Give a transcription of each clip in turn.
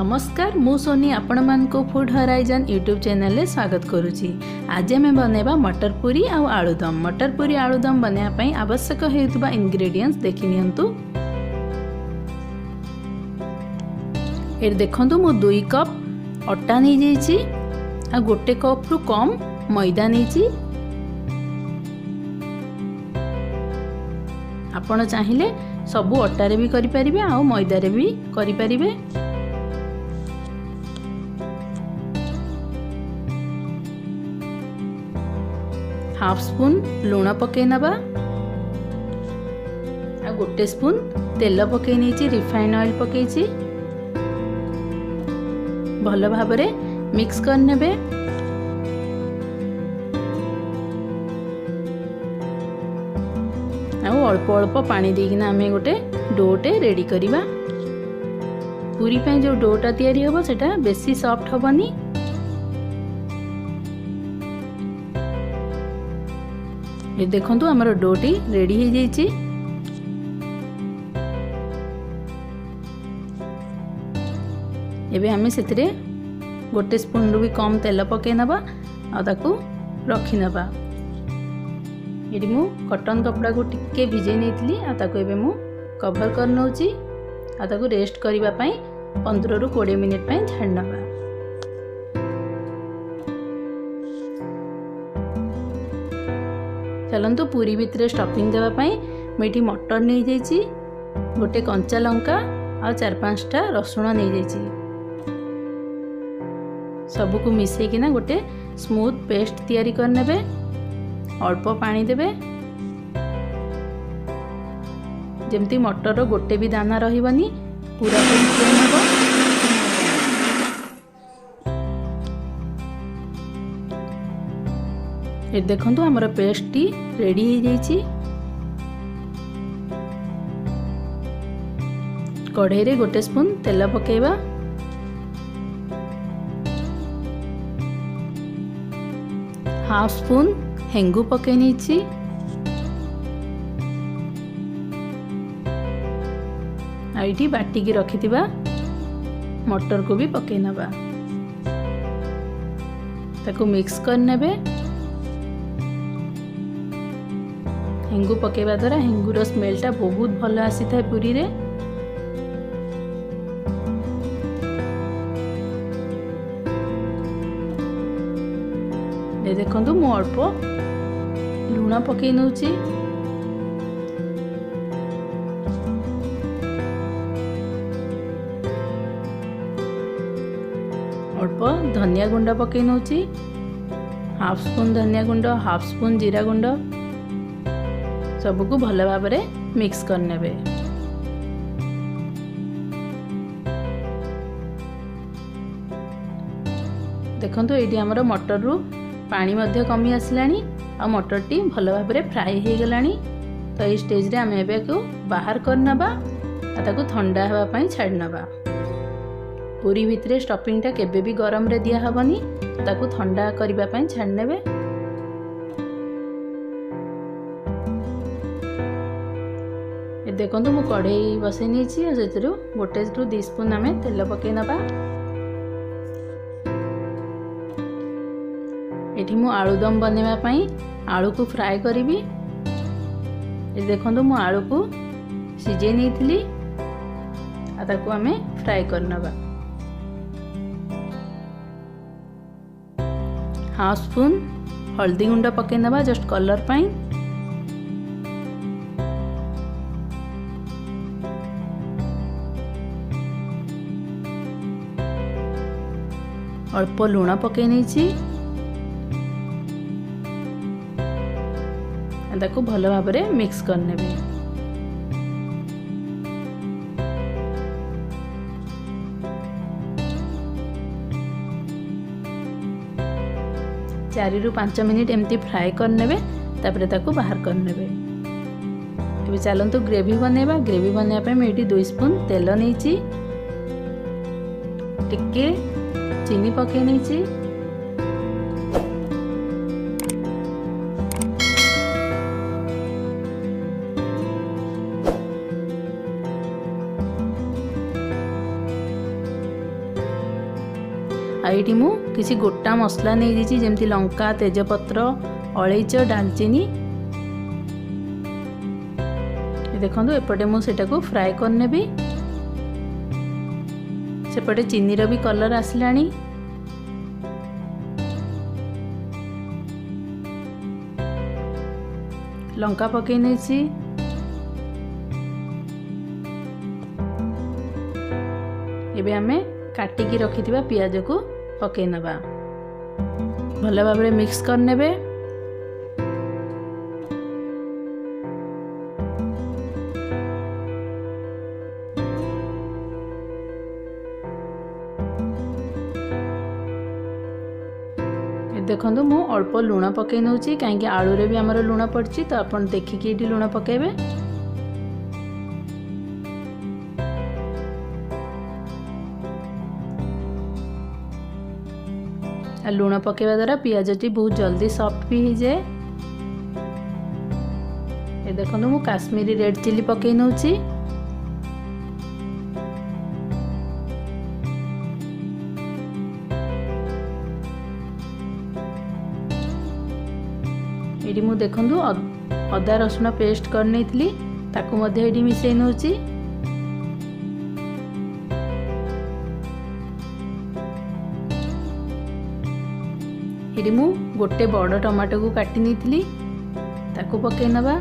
नमस्कार मु सोनी आपण मानको फूड हराइजन यूट्यूब चैनल में स्वागत करुच्ची। आज आम बनवा मटर पूरी आउ आलूदम। मटर पूरी आलूदम बनवाई आवश्यक होता इंग्रेडिएंट्स देखि नियंतु। ये देखंतु मु 2 कप अटा नहीं जाइछि आ 1 कप रु कम मैदा नहीं। आपण चाहिए सबू अटारे भी करि परिबे आ मैदारे भी करि परिबे। हाफ स्पून लूण पके नबा आ 1 स्पून तेल पके नहीं रिफाइन ऑयल पकेछि भल भाबरे मिक्स कर नेबे। अल्प अल्प पानी देकिना आमे गोटे डोटे रेडी करिबा। पूरी पे जो डोटा तैयारी होबो सेटा बेसी सॉफ्ट होबनी। ये देखंतु हमर डोटी रेडी हो जाइछि। एबे आमे सेतिरे 1 स्पून रु भी कम तेल पके नबा आ ताकू रखि नबा। ये मु कॉटन कपड़ा को टिके भिजे नहीं आ ताकू एबे मु कवर कर नउची आ ताकू रेस्ट करिबा पई 15 रु 20 मिनिट पई छाड़ नबा। चलंतु पूरी भितरे स्टफिंग देबा पई मेठी मटर नहीं जाइछि, गोटे कंचा लंका आ 4-5 टा रसुण नहीं जाइछि। सबु को मिसई किना गोटे स्मूथ पेस्ट तैयारी कर नेबे। अल्प पानी देबे जेमती मटर रो गोटे भी दाना रहिबनी पूरा हो। ये देखंतु हमर पेस्ट टी रेडी हो जाइछि। कढ़ाई रे 1 स्पून तेल पकेबा। हाफ स्पून हेंगू पके नीची। आईटी बाटी की रखिथिबा मटर को भी पके नबा। ताको मिक्स कर नेबे। हेंगू पकेबा द्वारा हेंगू रो स्मेलटा बहुत भल आसी थाए पूरी रे। देखंतु मु अल्प लूण पके नउची। अल्प धनिया गुंड पके नउची। हाफ स्पून धनिया गुंड, हाफ स्पून जीरा गुंड सबको भल भाबरे मिक्स कर नेबे। देखंतु एडी हमर मटर रु पानी मध्य कमी आसलानी आ मटर टी भल भाबरे फ्राई हो गलानी। तो ये स्टेज रे आमे एबे को बाहर कर नबा आ ताको ठंडा हवा पई छाड़ नबा। पूरी भितरे स्टफिंग टा केबे भी गरम रे दिया हबनी, ताको ठंडा करिबा पई छाड़ नेबे। ए देखंतु मु कढ़ाई बसै नीची आ सेतिरु 1 रु 2 स्पून आमे तेल पके नबा। एठी मु आलूदम बनेवा पई आलू को फ्राई करिवि। ए देखंतु मु आलू को सिजे नैथिली आ ताको आमे फ्राई करनबा। हाफ स्पून हल्दी गुंड पके नबा जस्ट कलर पई। अल्प लूण पके नैछि। ताको भल भाबरे मिक्स कर नेबे। चारि रु 5 मिनिट एमती फ्राई कर नेबे। तापरे ताको बाहर कर नेबे। एबे चलंतु ग्रेवी बनेबा। ग्रेवी बनेबा पे मैं 2 स्पून तेल नैछि, टिके चीनी पके नैछि। आईटी मु किसी गोटा मसला नहीं दीची जेमती लंका तेजपत्र अलैच डालचीनी देखो एपटे मुझे फ्राए करने भी सेपटे चीनीर भी कलर आसलानी लंका पकई नहीं एबे आमे काटिकी रखिथिबा पियाज को पकई नबा भल भाव मिक्स करनेबे। देखो मु अल्प लुण पकई नौची कहीं आलू रे भी आमर लुण पड़ची तो आपन देखिकी ये लुण पकेबे। लुण पकेवा द्वारा पियाजटी बहुत जल्दी सॉफ्ट भी हो जाए। ये देखो मु काश्मीरी रेड चिली पकई नौची ये मु देखु अदा रसुण पेस्ट कर नहीं ताकू मध्य ये मिसई नौची। ये मु गोटे बड़ टमाटो को काटी नहीं ताकू पकई नबा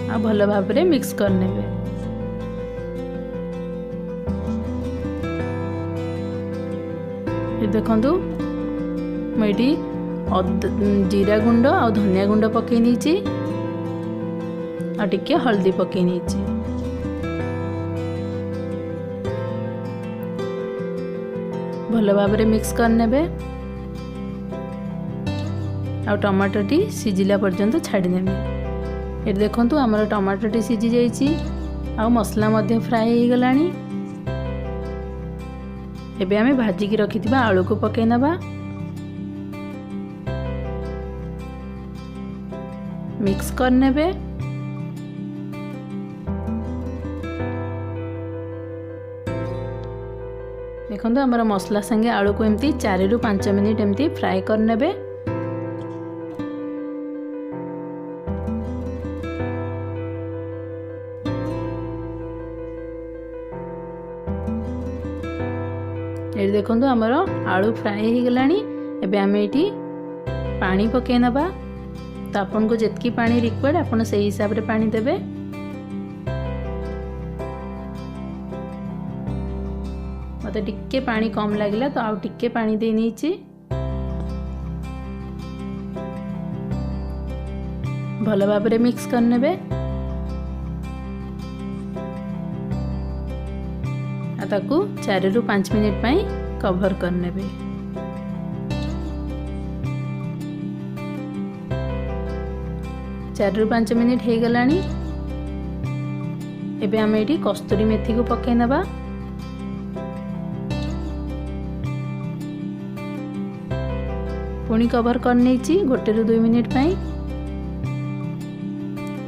आ भल भाव में मिक्स करने। ये देखंतु मुझे जीरा गुंड और धनिया गुंड पकई नहीं टिके हल्दी पकई नहीं भल भाव में मिक्स करने आ टमाटोटी सिझिला पर्यंत छाड़ने। ये देखो आमर टमाटोटी सिझी जाइए आ मसला मध्य फ्राए हो गलानी। एबे आमे भाजिकी रखिथिबा आलू को पकई नबा मिक्स करने। देखो आमर मसला संगे आलू को एमती 4 ରୁ 5 मिनिट एमती फ्राए करने। ये देखो आमर आलू फ्राए हो गलानी। एबे आमे एठी पानी पकई नबा तो आपन को जितकी पानी रिक्वायर्ड आपन से हिसाब रे पानी देबे। मते टिक्के पानी कम लागला तो आउ टिक्के पानी दे नीची भल भाव में मिक्स करने। ताकू 4 ରୁ 5 मिनिट पाई कवर करने। 4 ରୁ 5 मिनिट हो गलानी। एबे आमे एठी कस्तूरी मेथी को पकई नबा पुणी कवर कर नहीं 1 ରୁ 2 मिनिट पाई।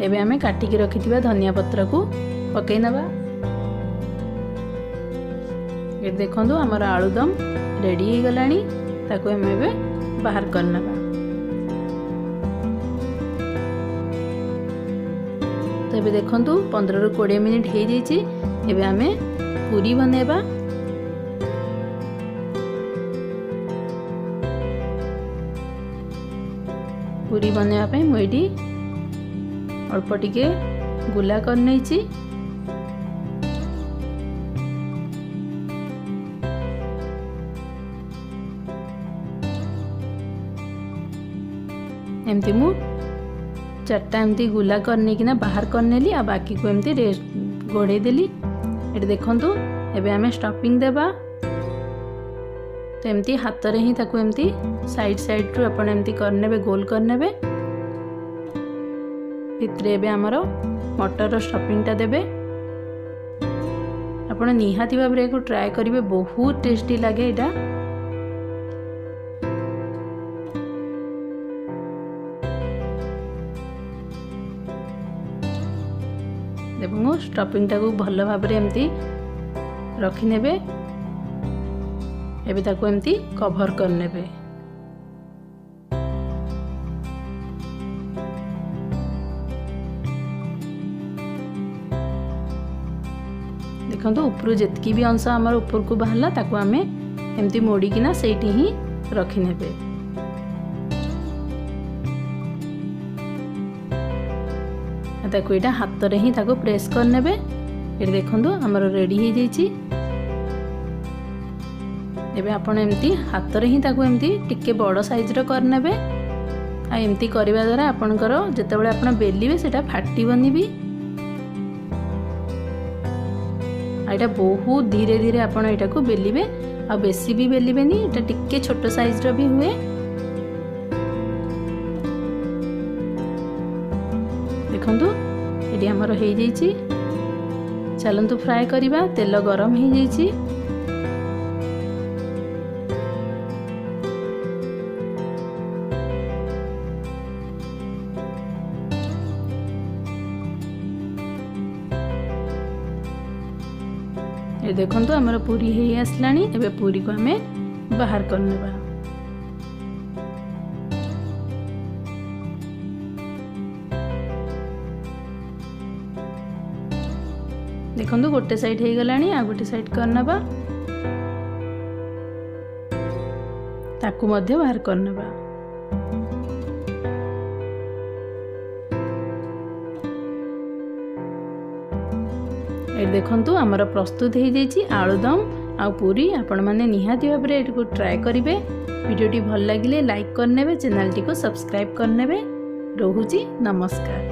एबे आमे काटिकी रखिथिबा धनिया पत्र को पकई नबा। ये देखो आमर आलूदम रेडी हो गलानी ताकू हम एबे बाहर करना। तो ये देखो 15 ରୁ 20 मिनिट हो जाइए। एबे आमे पूरी बनेबा। पूरी बनवाई मुझे अल्प टिके गुला कर नहीं। एमती मु 4टा एमती गुला करने की ना बाहर करने ली आ बाकी को एमती रेस्ट गोड़े देली। ये देखो एबे आमे स्टफिंग देबा। तो एमती हाथ रे ही ताकू एमती साइड साइड रू अपन एमती करने गोल करने। भितरे एबे आमर मटर स्टफिंगटा देबे। आपण निहाती भाव रे को ट्राई करिवे बहुत टेस्टी लगे एटा। देखो स्टफिंगटा को भल भाव रे एमती रखिने एबे ताको एमती कभर करने। देखो ऊपर जितकी भी अंश आमर ऊपर को बाहरला ताको आमे एमती मोड़ीकिना सेठी ही रखिने। ताको एटा हाथ रे ही ताको प्रेस करने। ये देखो आमर रेडी हो जाइए। एबे आपण एमती हाथ रे ही ताको एमती टिके बड़ साइज रो करने। आ एमती करबा द्वारा आपनकर जेतेबेले आपण बेलिबे सेटा फाटिबनी भी। एटा बहुत धीरे धीरे आपण एटा को बेलिबे आ बेसी भी बेलिबेनी। एटा टिके छोट साइज रो भी हुए। देखंतु एडी हमर हो जाइए। चलंतु फ्राए करिबा। तेल गरम हो जाइए। ये देखंतु हमर पूरी हे आसलानी। एबे पूरी को हमें बाहर करनेबा। देखंतु गोटे साइड हे गलानी आ गोटे साइड करनेबा। ताकू मध्य बाहर करनेबा। ये देखंतु हमर प्रस्तुत हो जाइए आलूदम आ पूरी। आपण माने निहाती भाबरे एटको ट्राई करिवे। वीडियोटी भल लागिले लाइक करनेबे, चैनल टी को सब्सक्राइब करनेबे। रहूची नमस्कार।